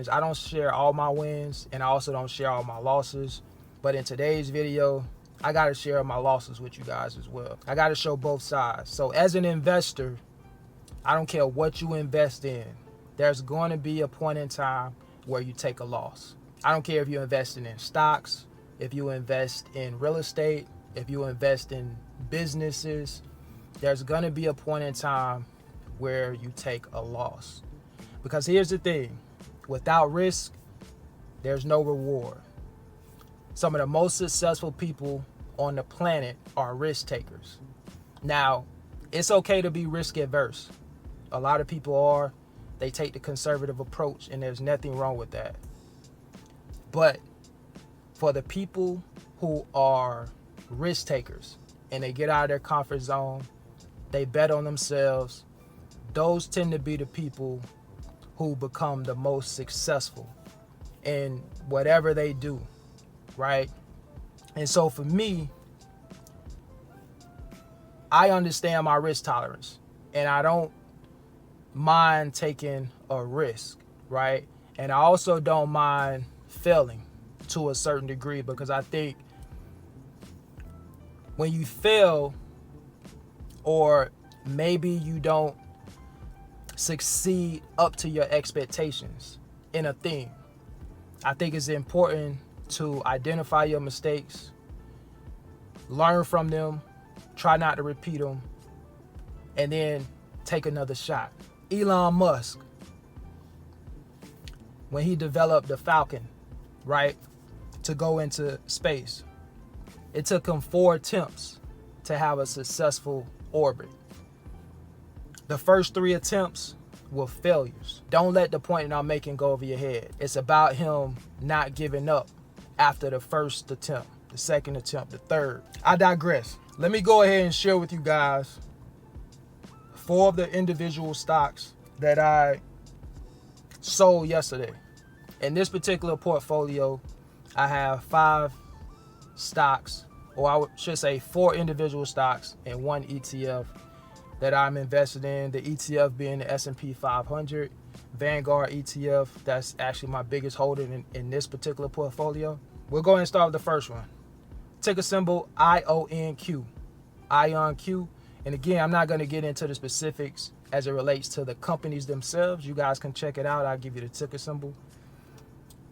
I don't share all my wins, and I also don't share all my losses. But in today's video, I got to share my losses with you guys as well. I got to show both sides. So as an investor, I don't care what you invest in, there's going to be a point in time where you take a loss. I don't care if you're investing in stocks, if you invest in real estate, if you invest in businesses, there's going to be a point in time where you take a loss. Because here's the thing, without risk, there's no reward. Some of the most successful people on the planet are risk takers. Now, it's okay to be risk adverse. A lot of people are. They take the conservative approach, and there's nothing wrong with that. But for the people who are risk takers and they get out of their comfort zone, they bet on themselves, those tend to be the people who become the most successful in whatever they do, right? And so for me, I understand my risk tolerance, and I don't mind taking a risk, right? And I also don't mind failing to a certain degree, because I think when you fail, or maybe you don't succeed up to your expectations in a thing, I think it's important to identify your mistakes, learn from them, try not to repeat them, and then take another shot. Elon Musk, when he developed the Falcon, right, to go into space, it took him 4 attempts to have a successful orbit. The first 3 attempts were failures. Don't let the point that I'm making go over your head. It's about him not giving up after the first attempt, the second attempt, the third. I digress. Let me go ahead and share with you guys 4 of the individual stocks that I sold yesterday. In this particular portfolio, I have 5 stocks, or I should say 4 individual stocks and 1 ETF that I'm invested in. The ETF being the S&P 500, Vanguard ETF. That's actually my biggest holding in this particular portfolio. We'll go ahead and start with the first one. Ticker symbol IONQ. IONQ. And again, I'm not going to get into the specifics as it relates to the companies themselves. You guys can check it out. I'll give you the ticker symbol.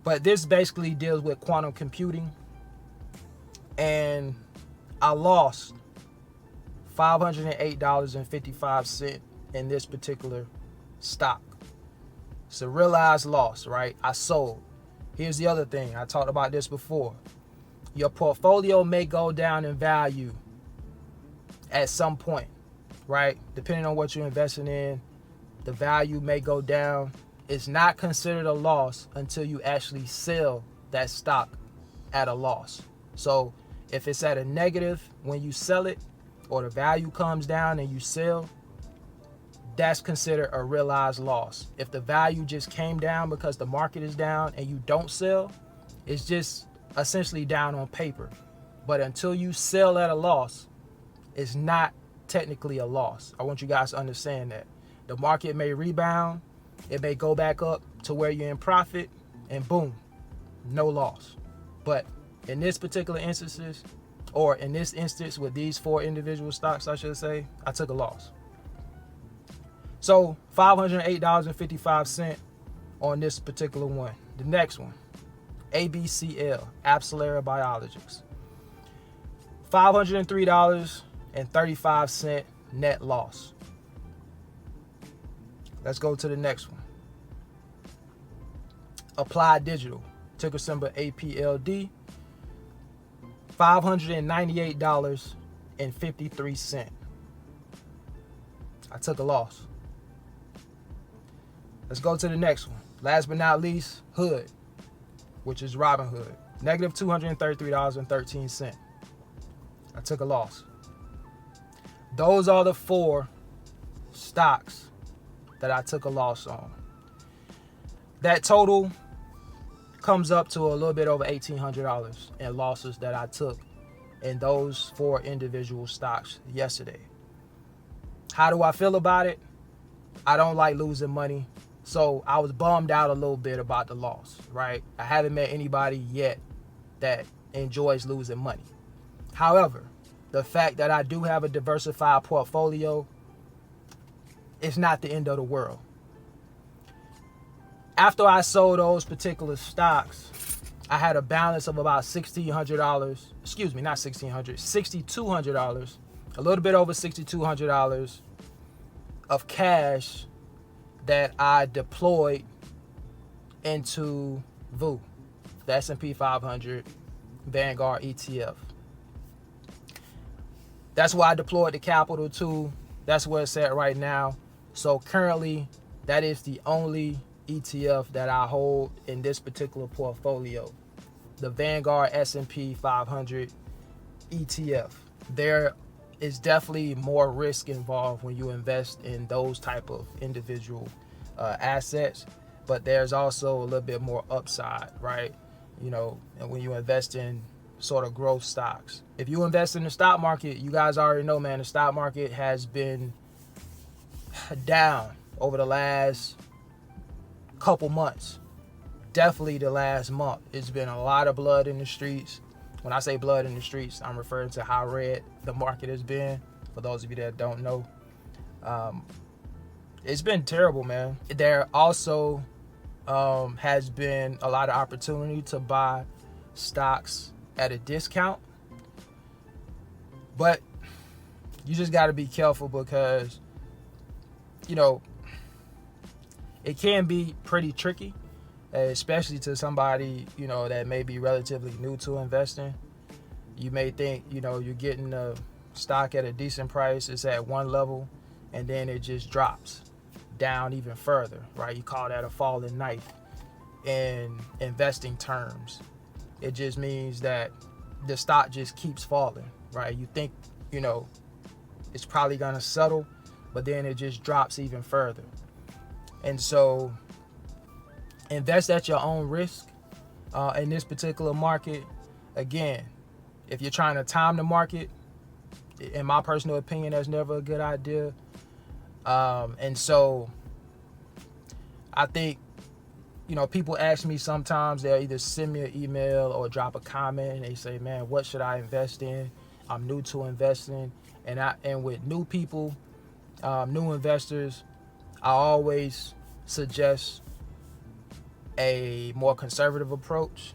But this basically deals with quantum computing. And I lost $508.55 in this particular stock. It's a realized loss, right? I sold. Here's the other thing. I talked about this before. Your portfolio may go down in value at some point, right? Depending on what you're investing in, the value may go down. It's not considered a loss until you actually sell that stock at a loss. So if it's at a negative when you sell it, or the value comes down and you sell, that's considered a realized loss. If the value just came down because the market is down and you don't sell, it's just essentially down on paper. But until you sell at a loss, it's not technically a loss. I want you guys to understand that. The market may rebound, it may go back up to where you're in profit, and boom, no loss. But in this particular instances, or in this instance with these 4 individual stocks, I should say, I took a loss. So $508.55 on this particular one. The next one, ABCL, AbCellera Biologics. $503.35 net loss. Let's go to the next one. Applied Digital, ticker symbol APLD. $598.53. I took a loss. Let's go to the next one. Last but not least, Hood, which is Robinhood. Negative $233.13. I took a loss. Those are the 4 stocks that I took a loss on. That total comes up to a little bit over $1,800 in losses that I took in those 4 individual stocks yesterday. How do I feel about it? I don't like losing money, So I was bummed out a little bit about the loss, right? I haven't met anybody yet that enjoys losing money. However, the fact that I do have a diversified portfolio, it's not the end of the world. After I sold those particular stocks, I had a balance of about $1,600. Excuse me, not $1,600, $6,200, a little bit over $6,200 of cash that I deployed into VOO, the S&P 500 Vanguard ETF. That's where I deployed the capital to. That's where it's at right now. So currently, that is the only ETF that I hold in this particular portfolio, the Vanguard S&P 500 ETF. There is definitely more risk involved when you invest in those type of individual assets, but there's also a little bit more upside, right? You know, and when you invest in sort of growth stocks. If you invest in the stock market, you guys already know, man, the stock market has been down over the last couple months. Definitely the last month. It's been a lot of blood in the streets. When I say blood in the streets, I'm referring to how red the market has been. For those of you that don't know, it's been terrible, man. There also has been a lot of opportunity to buy stocks at a discount, but you just got to be careful because, you know, it can be pretty tricky, especially to somebody, you know, that may be relatively new to investing. You may think, you know, you're getting a stock at a decent price, it's at one level, and then it just drops down even further, right? You call that a falling knife in investing terms. It just means that the stock just keeps falling, right? You think, you know, it's probably gonna settle, but then it just drops even further. And so invest at your own risk in this particular market. Again, if you're trying to time the market, in my personal opinion, that's never a good idea. And so I think, you know, people ask me sometimes, they'll either send me an email or drop a comment and they say, man, what should I invest in? I'm new to investing. And with new people, new investors, I always suggest a more conservative approach.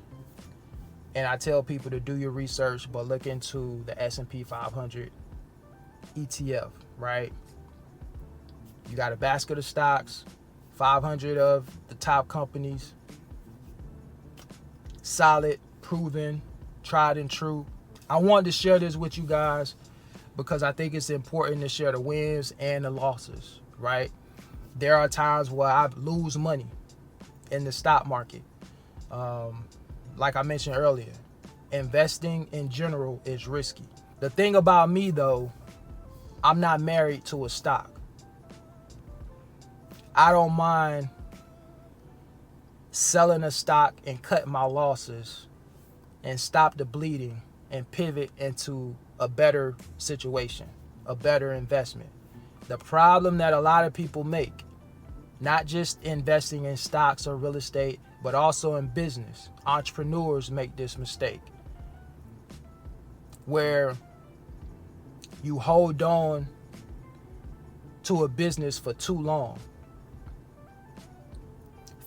And I tell people to do your research, but look into the S&P 500 ETF, right? You got a basket of stocks, 500 of the top companies, solid, proven, tried and true. I wanted to share this with you guys because I think it's important to share the wins and the losses, right? There are times where I lose money in the stock market. Like I mentioned earlier, investing in general is risky. The thing about me though, I'm not married to a stock. I don't mind selling a stock and cut my losses and stop the bleeding and pivot into a better situation, a better investment. The problem that a lot of people make, not just investing in stocks or real estate, but also in business, entrepreneurs make this mistake where you hold on to a business for too long.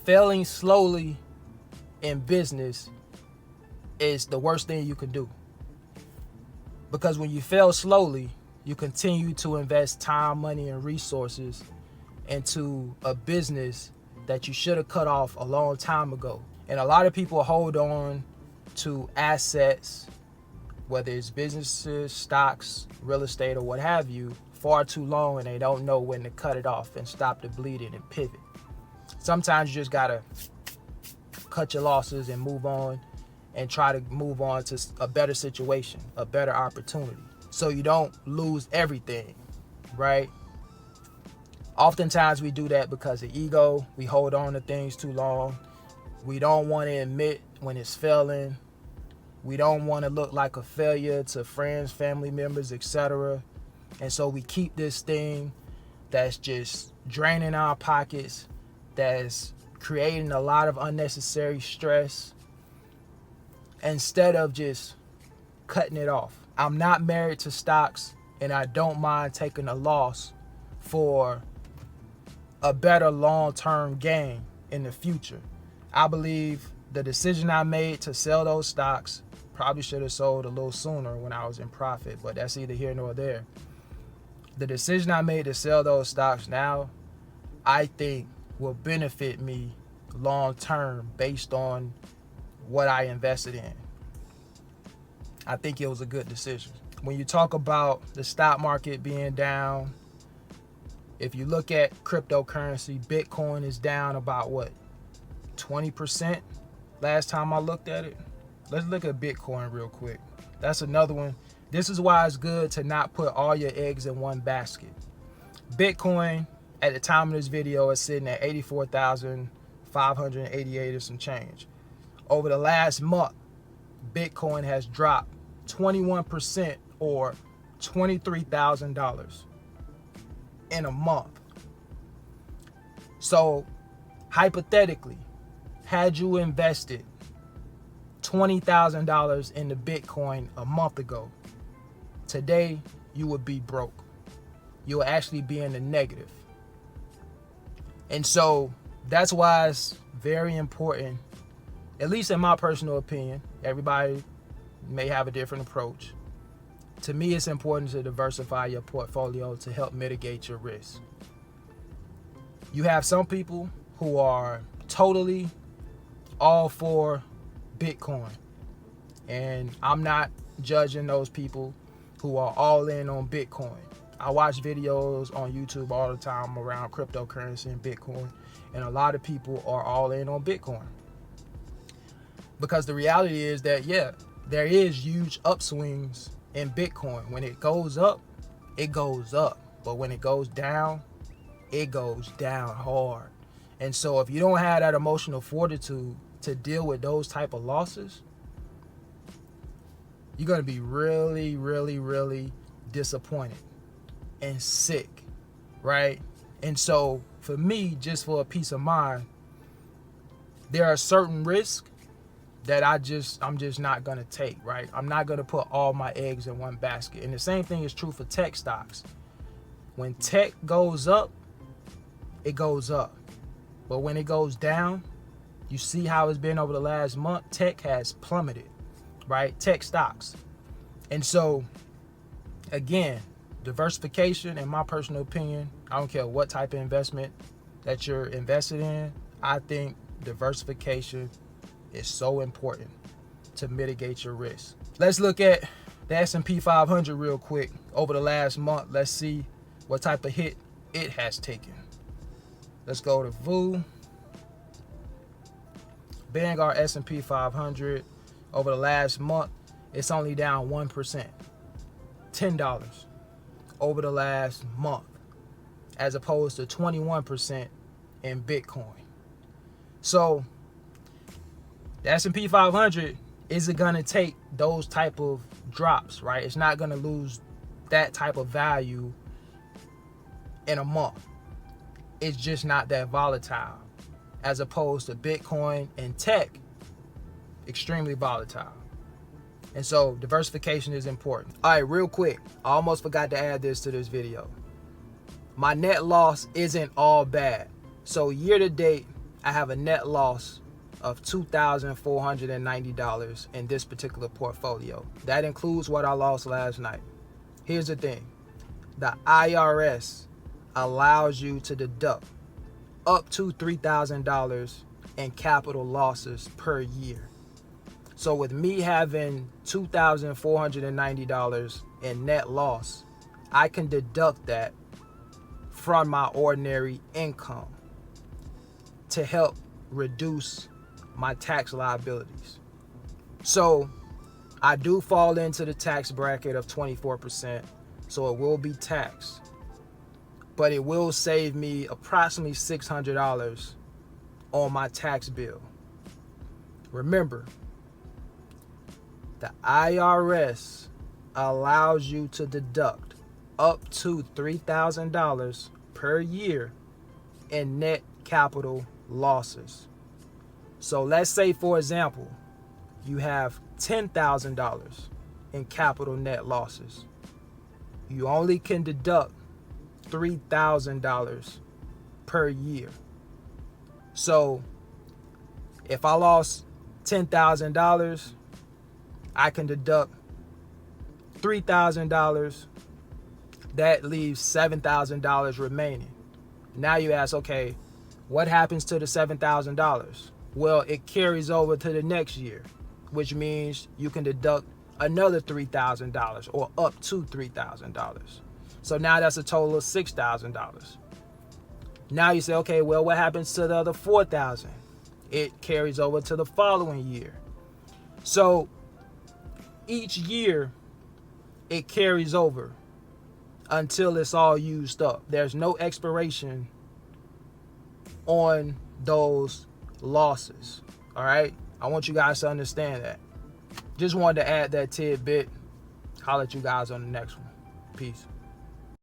Failing slowly in business is the worst thing you can do. Because when you fail slowly, you continue to invest time, money, and resources into a business that you should have cut off a long time ago. And a lot of people hold on to assets, whether it's businesses, stocks, real estate, or what have you, far too long, and they don't know when to cut it off and stop the bleeding and pivot. Sometimes you just gotta cut your losses and move on and try to move on to a better situation, a better opportunity, so you don't lose everything, right? Oftentimes we do that because of ego. We hold on to things too long. We don't want to admit when it's failing. We don't want to look like a failure to friends, family members, etc. And so we keep this thing that's just draining our pockets, that's creating a lot of unnecessary stress instead of just cutting it off. I'm not married to stocks, and I don't mind taking a loss for a better long-term gain in the future. I believe the decision I made to sell those stocks probably should have sold a little sooner when I was in profit, but that's either here nor there. The decision I made to sell those stocks now, I think will benefit me long-term based on what I invested in. I think it was a good decision. When you talk about the stock market being down, if you look at cryptocurrency, Bitcoin is down about 20% last time I looked at it. Let's look at Bitcoin real quick. That's another one. This is why it's good to not put all your eggs in one basket. Bitcoin, at the time of this video, is sitting at 84,588 or some change. Over the last month, Bitcoin has dropped 21% or $23,000 in a month. So hypothetically, had you invested $20,000 into Bitcoin a month ago, today you would be broke. You will actually be in the negative. And so that's why it's very important, at least in my personal opinion, everybody may have a different approach. To me, it's important to diversify your portfolio to help mitigate your risk. You have some people who are totally all for Bitcoin, and I'm not judging those people who are all in on Bitcoin. I watch videos on YouTube all the time around cryptocurrency and Bitcoin, and a lot of people are all in on Bitcoin. Because the reality is that, yeah, there is huge upswings in Bitcoin. When it goes up, it goes up. But when it goes down, it goes down hard. And so if you don't have that emotional fortitude to deal with those type of losses, you're going to be really, really, really disappointed and sick, right? And so for me, just for a peace of mind, there are certain risks that I'm just not gonna take, right? I'm not gonna put all my eggs in one basket. And the same thing is true for tech stocks. When tech goes up, it goes up. But when it goes down, you see how it's been over the last month. Tech has plummeted, right? Tech stocks. And so, again, diversification, in my personal opinion, I don't care what type of investment that you're invested in, I think diversification is so important to mitigate your risk. Let's look at the S&P 500 real quick. Over the last month, let's see what type of hit it has taken. Let's go to VU. Vanguard S&P 500. Over the last month, it's only down 1%. $10 over the last month, as opposed to 21% in Bitcoin. So the S&P 500 isn't going to take those type of drops, right? It's not going to lose that type of value in a month. It's just not that volatile, as opposed to Bitcoin and tech, extremely volatile. And so diversification is important. All right, real quick, I almost forgot to add this to this video. My net loss isn't all bad. So year to date, I have a net loss of $2,490 in this particular portfolio. That includes what I lost last night. Here's the thing. The IRS allows you to deduct up to $3,000 in capital losses per year. So with me having $2,490 in net loss, I can deduct that from my ordinary income to help reduce my tax liabilities. So I do fall into the tax bracket of 24%, so it will be taxed, but it will save me approximately $600 on my tax bill. Remember, the IRS allows you to deduct up to $3,000 per year in net capital losses. So let's say, for example, you have $10,000 in capital net losses. You only can deduct $3,000 per year. So if I lost $10,000, I can deduct $3,000. That leaves $7,000 remaining. Now you ask, okay, what happens to the $7,000? Well, it carries over to the next year, which means you can deduct another $3,000 or up to $3,000. So now that's a total of $6,000. Now you say, okay, well, what happens to the other $4,000? It carries over to the following year. So each year it carries over until it's all used up. There's no expiration on those losses. All right, I want you guys to understand that. Just wanted to add that tidbit. Holler at you guys on the next one. Peace.